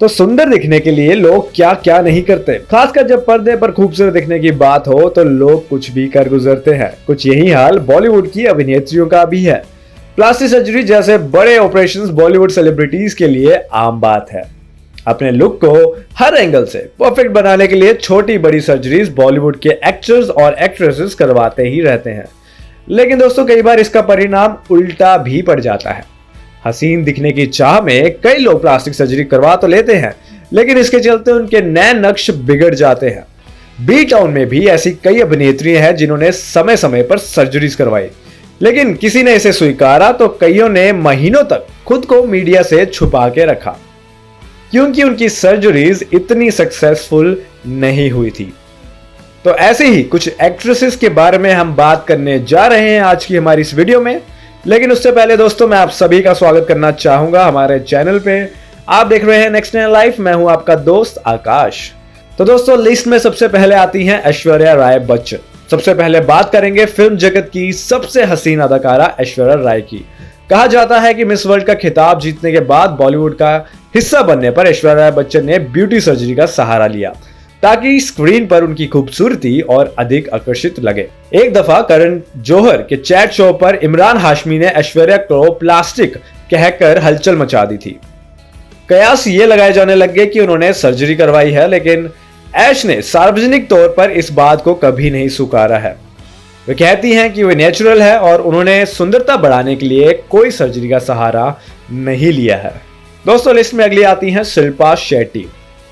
तो सुंदर दिखने के लिए लोग क्या क्या नहीं करते। खासकर जब पर्दे पर खूबसूरत दिखने की बात हो तो लोग कुछ भी कर गुजरते हैं। कुछ यही हाल बॉलीवुड की अभिनेत्रियों का भी है। प्लास्टिक सर्जरी जैसे बड़े ऑपरेशंस बॉलीवुड सेलिब्रिटीज के लिए आम बात है। अपने लुक को हर एंगल से परफेक्ट बनाने के लिए छोटी बड़ी सर्जरीज बॉलीवुड के एक्टर्स और एक्ट्रेसेस करवाते ही रहते हैं। लेकिन दोस्तों, कई बार इसका परिणाम उल्टा भी पड़ जाता है। हसीन दिखने की चाह में कई लोग प्लास्टिक सर्जरी करवा तो लेते हैं, लेकिन इसके चलते उनके नए नक्श बिगड़ जाते हैं। बी टाउन में भी ऐसी कई अभिनेत्रियां हैं जिन्होंने समय समय पर सर्जरीज करवाई, लेकिन किसी ने इसे स्वीकारा तो कईयों ने महीनों तक खुद को मीडिया से छुपा के रखा, क्योंकि उनकी सर्जरीज इतनी सक्सेसफुल नहीं हुई थी। तो ऐसे ही कुछ एक्ट्रेसेस के बारे में हम बात करने जा रहे हैं आज की हमारी इस वीडियो में। लेकिन उससे पहले दोस्तों, मैं आप सभी का स्वागत करना चाहूंगा हमारे चैनल पे। आप देख रहे हैं नेक्स्ट इन लाइफ। मैं हूं आपका दोस्त आकाश। तो दोस्तों, लिस्ट में सबसे पहले आती हैं ऐश्वर्या राय बच्चन। सबसे पहले बात करेंगे फिल्म जगत की सबसे हसीन अदाकारा ऐश्वर्या राय की। कहा जाता है कि मिस वर्ल्ड का खिताब जीतने के बाद बॉलीवुड का हिस्सा बनने पर ऐश्वर्या राय बच्चन ने ब्यूटी सर्जरी का सहारा लिया ताकि स्क्रीन पर उनकी खूबसूरती और अधिक आकर्षित लगे। एक दफा करण जौहर के चैट शो पर इमरान हाशमी ने ऐश्वर्या को प्लास्टिक कहकर हलचल मचा दी थी। कयास ये लगाए जाने लग गए कि उन्होंने सर्जरी करवाई है, लेकिन ऐश ने सार्वजनिक तौर पर इस बात को कभी नहीं स्वीकारा है। वे कहती हैं कि वे नेचुरल है और उन्होंने सुंदरता बढ़ाने के लिए कोई सर्जरी का सहारा नहीं लिया है। दोस्तों, लिस्ट में अगली आती हैं शिल्पा शेट्टी।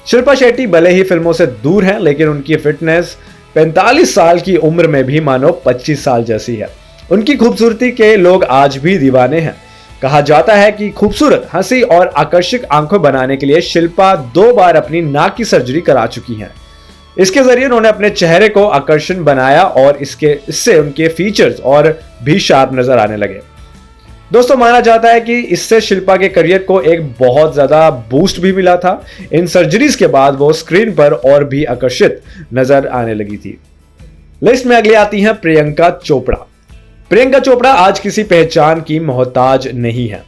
शिल्पा शेट्टी भले ही फिल्मों से दूर हैं, लेकिन उनकी फिटनेस 45 साल की उम्र में भी मानो 25 साल जैसी है। उनकी खूबसूरती के लोग आज भी दीवाने हैं। कहा जाता है कि खूबसूरत, हंसी और आकर्षक आंखें बनाने के लिए शिल्पा 2 बार अपनी नाक की सर्जरी करा चुकी हैं। इसके जरिए उन्होंने अपने चेहरे को आकर्षण बनाया और इससे उनके फीचर्स और भी शार्प नजर आने लगे। दोस्तों, माना जाता है कि इससे शिल्पा के करियर को एक बहुत ज्यादा बूस्ट भी मिला था। इन सर्जरीज के बाद वो स्क्रीन पर और भी आकर्षित नजर आने लगी थी। लिस्ट में अगली आती हैं प्रियंका चोपड़ा। प्रियंका चोपड़ा आज किसी पहचान की मोहताज नहीं है,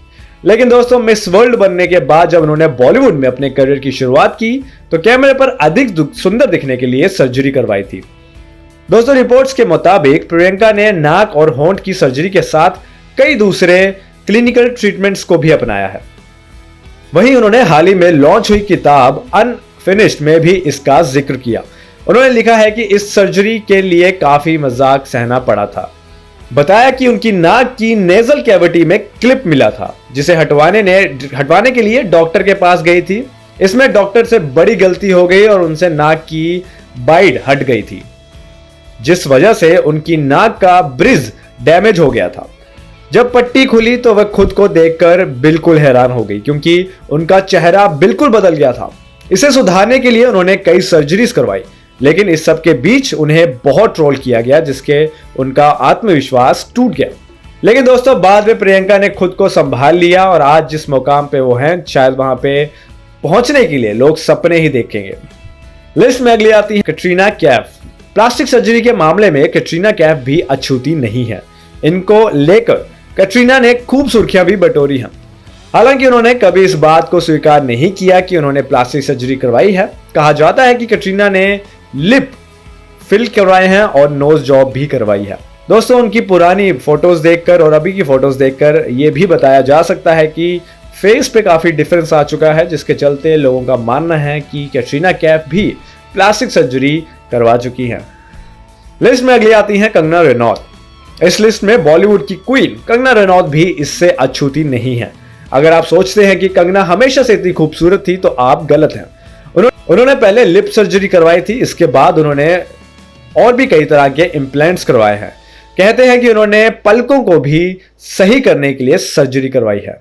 लेकिन दोस्तों, मिस वर्ल्ड बनने के बाद जब उन्होंने बॉलीवुड में अपने करियर की शुरुआत की तो कैमरे पर अधिक सुंदर दिखने के लिए सर्जरी करवाई थी। दोस्तों, रिपोर्ट्स के मुताबिक प्रियंका ने नाक और होंठ की सर्जरी के साथ कई दूसरे क्लिनिकल ट्रीटमेंट्स को भी अपनाया है। वहीं उन्होंने हाल ही में लॉन्च हुई किताब अनफिनिश्ड में भी इसका जिक्र किया। उन्होंने लिखा है कि इस सर्जरी के लिए काफी मजाक सहना पड़ा था। बताया कि उनकी नाक की नेजल कैविटी में क्लिप मिला था, जिसे हटवाने के लिए डॉक्टर के पास गई थी। इसमें डॉक्टर से बड़ी गलती हो गई और उनसे नाक की बाइड हट गई थी, जिस वजह से उनकी नाक का ब्रिज डैमेज हो गया था। जब पट्टी खुली तो वह खुद को देखकर बिल्कुल हैरान हो गई, क्योंकि उनका चेहरा बिल्कुल बदल गया था। इसे सुधारने के लिए उन्होंने कई सर्जरीज करवाई, लेकिन इस सब के बीच उन्हें बहुत ट्रोल किया गया, जिसके उनका आत्मविश्वास टूट गया। लेकिन दोस्तों, बाद में प्रियंका ने खुद को संभाल लिया और आज जिस मुकाम पे वो हैं, शायद वहां पे पहुंचने के लिए लोग सपने ही देखेंगे। लिस्ट में अगली आती है कैटरीना कैफ। प्लास्टिक सर्जरी के मामले में कैटरीना कैफ भी अछूती नहीं है। इनको लेकर कैटरीना ने खूब सुर्खियां भी बटोरी हैं। हालांकि उन्होंने कभी इस बात को स्वीकार नहीं किया कि उन्होंने प्लास्टिक सर्जरी करवाई है। कहा जाता है कि कैटरीना ने लिप फिल करवाए हैं और नोज जॉब भी करवाई है। दोस्तों, उनकी पुरानी फोटोज देखकर और अभी की फोटोज देखकर यह भी बताया जा सकता है कि फेस पे काफी डिफरेंस आ चुका है, जिसके चलते लोगों का मानना है कि कैटरीना कैफ भी प्लास्टिक सर्जरी करवा चुकी हैं। लिस्ट में अगली आती है कंगना रनौत। इस लिस्ट में बॉलीवुड की क्वीन कंगना रनौत भी इससे अछूती नहीं है। अगर आप सोचते हैं कि कंगना हमेशा से इतनी खूबसूरत थी तो आप गलत हैं। उन्होंने पहले लिप सर्जरी करवाई थी, इसके बाद उन्होंने और भी कई तरह के इम्प्लांट्स करवाए हैं। कहते हैं कि उन्होंने पलकों को भी सही करने के लिए सर्जरी करवाई है।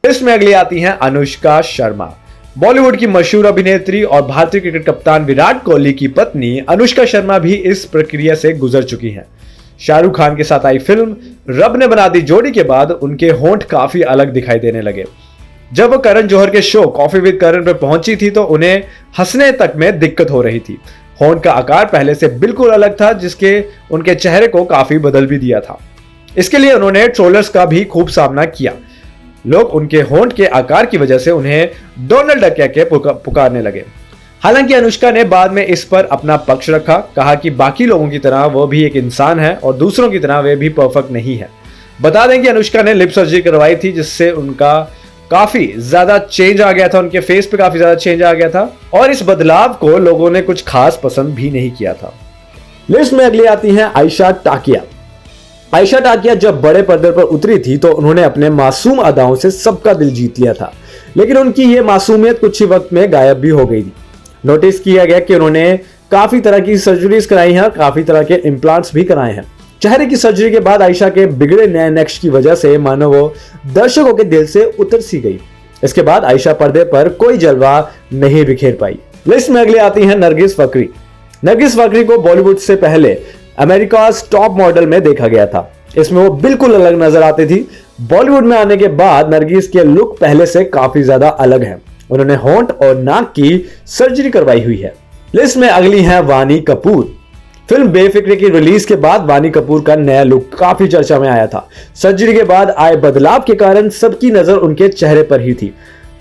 लिस्ट में अगली आती हैं अनुष्का शर्मा। बॉलीवुड की मशहूर अभिनेत्री और भारतीय क्रिकेट कप्तान विराट कोहली की पत्नी अनुष्का शर्मा भी इस प्रक्रिया से गुजर चुकी हैं। शाहरुख खान के साथ आई फिल्म रब ने बना दी जोड़ी के बाद उनके होंठ काफी अलग दिखाई देने लगे। जब वो करण जौहर के शो कॉफी विद करण पर पहुंची थी तो उन्हें हंसने तक में दिक्कत हो रही थी। होंठ का आकार पहले से बिल्कुल अलग था, जिसके उनके चेहरे को काफी बदल भी दिया था। इसके लिए उन्होंने ट्रोलर्स का भी खूब सामना किया। लोग उनके होंठ के आकार की वजह से उन्हें डोनाल्ड डक कह के पुकारने लगे। हालांकि अनुष्का ने बाद में इस पर अपना पक्ष रखा, कहा कि बाकी लोगों की तरह वो भी एक इंसान है और दूसरों की तरह वे भी परफेक्ट नहीं है। बता दें कि अनुष्का ने लिप सर्जरी करवाई थी, जिससे उनका काफी ज्यादा चेंज आ गया था, उनके फेस पे काफी ज्यादा चेंज आ गया था और इस बदलाव को लोगों ने कुछ खास पसंद भी नहीं किया था। लिस्ट में अगली आती हैं आयशा टाकिया। आयशा टाकिया जब बड़े पर्दे पर उतरी थी तो उन्होंने अपने मासूम अदाओं से सबका दिल जीत लिया था, लेकिन उनकी ये मासूमियत कुछ ही वक्त में गायब भी हो गई थी। नोटिस किया गया कि उन्होंने काफी तरह की सर्जरीज कराई हैं, काफी तरह के इम्प्लांट्स भी कराए हैं। चेहरे की सर्जरी के बाद आयशा के बिगड़े नए नक्श की वजह से मानो वो दर्शकों के दिल से उतर सी गई। इसके बाद आयशा पर्दे पर कोई जलवा नहीं बिखेर पाई। लिस्ट में अगली आती है नरगिस फकरी। नरगिस फकरी को बॉलीवुड से पहले अमेरिका टॉप मॉडल में देखा गया था। इसमें वो बिल्कुल अलग नजर आती थी। बॉलीवुड में आने के बाद नरगिस के लुक पहले से काफी ज्यादा अलग है। उन्होंने होंठ और नाक की सर्जरी करवाई हुई है। लिस्ट में अगली है वानी कपूर। फिल्म बेफिक्रे की रिलीज के बाद वानी कपूर का नया लुक काफी चर्चा में आया था। सर्जरी के बाद आए बदलाव के कारण सबकी नजर उनके चेहरे पर ही थी।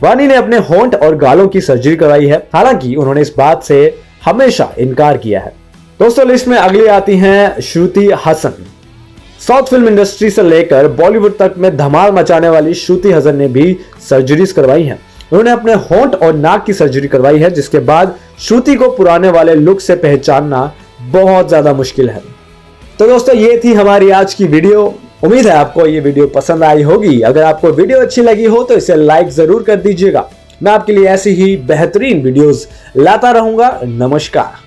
वानी ने अपने होंठ और गालों की सर्जरी करवाई है, हालांकि उन्होंने इस बात से हमेशा इनकार किया है। दोस्तों, लिस्ट में अगली आती हैं Shruti Haasan. South film industry से लेकर बॉलीवुड तक में धमाल मचाने वाली श्रुति हसन ने भी सर्जरीज करवाई हैं। उन्होंने अपने होंठ और नाक की सर्जरी करवाई है, जिसके बाद श्रुति को पुराने वाले लुक से पहचानना बहुत ज्यादा मुश्किल है। तो दोस्तों, ये थी हमारी आज की वीडियो। उम्मीद है आपको ये वीडियो पसंद आई होगी। अगर आपको वीडियो अच्छी लगी हो तो इसे लाइक जरूर कर दीजिएगा। मैं आपके लिए ऐसी ही बेहतरीन वीडियोस लाता रहूंगा। नमस्कार।